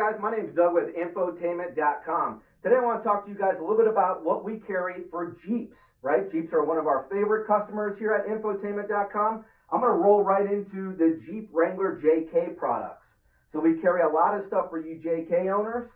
guys, my name is Doug with Infotainment.com. Today I want to talk to you guys a little bit about what we carry for Jeeps, right? Jeeps are one of our favorite customers here at Infotainment.com. I'm going to roll right into the Jeep Wrangler JK products. So we carry a lot of stuff for you JK owners,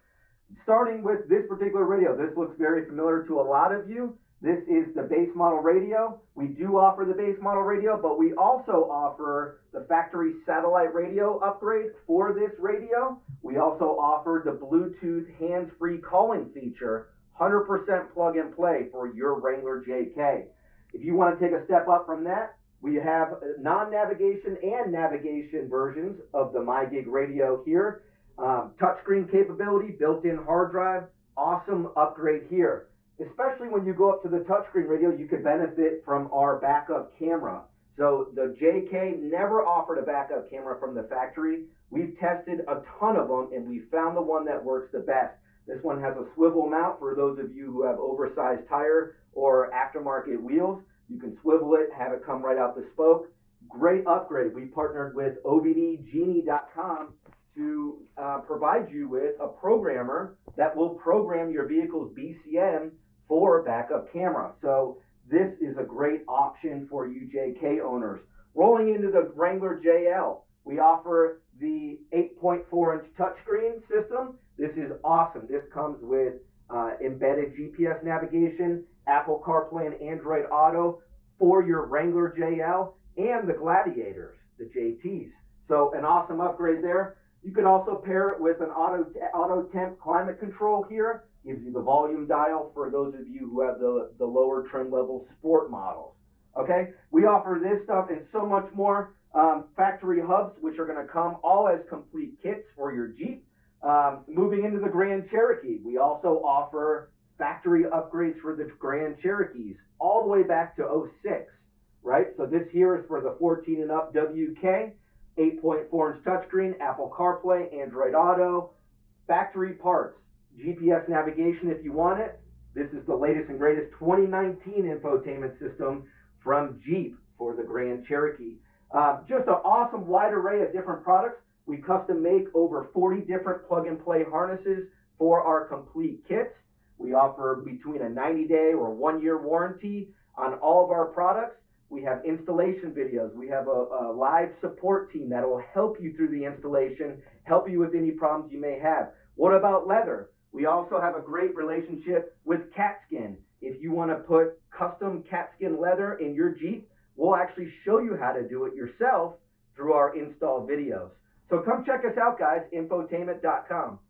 starting with this particular radio. This looks very familiar to a lot of you. This is the base model radio. We do offer the base model radio, but we also offer the factory satellite radio upgrade for this radio. We also offer the Bluetooth hands-free calling feature, 100% plug and play for your Wrangler JK. If you want to take a step up from that, we have non-navigation and navigation versions of the MyGig radio here. Touchscreen capability, built-in hard drive, awesome upgrade here. Especially when you go up to the touchscreen radio, you could benefit from our backup camera. So the JK never offered a backup camera from the factory. We've tested a ton of them, and we found the one that works the best. This one has a swivel mount for those of you who have oversized tire or aftermarket wheels. You can swivel it, have it come right out the spoke. Great upgrade. We partnered with OBDgenie.com to provide you with a programmer that will program your vehicle's BCM for backup camera. So this is a great option for you JK owners. Rolling into the Wrangler JL, we offer the 8.4-inch touchscreen system. This is awesome. This comes with embedded GPS navigation, Apple CarPlay and Android Auto for your Wrangler JL and the Gladiators, the JTs. So an awesome upgrade there. You can also pair it with an auto temp climate control here. Gives you the volume dial for those of you who have the lower trim level sport models. Okay, we offer this stuff and so much more. Factory hubs, which are going to come all as complete kits for your Jeep. Moving into the Grand Cherokee, we also offer factory upgrades for the Grand Cherokees all the way back to 06, right? So this here is for the 14 and up WK. 8.4-inch touchscreen, Apple CarPlay, Android Auto, factory parts, GPS navigation if you want it. This is the latest and greatest 2019 infotainment system from Jeep for the Grand Cherokee. Just an awesome wide array of different products. We custom make over 40 different plug-and-play harnesses for our complete kits. We offer between a 90-day or 1-year warranty on all of our products. We have installation videos. We have a live support team that will help you through the installation, help you with any problems you may have. What about leather? We also have a great relationship with CatSkin. If you want to put custom CatSkin leather in your Jeep, we'll actually show you how to do it yourself through our install videos. So come check us out, guys, Infotainment.com.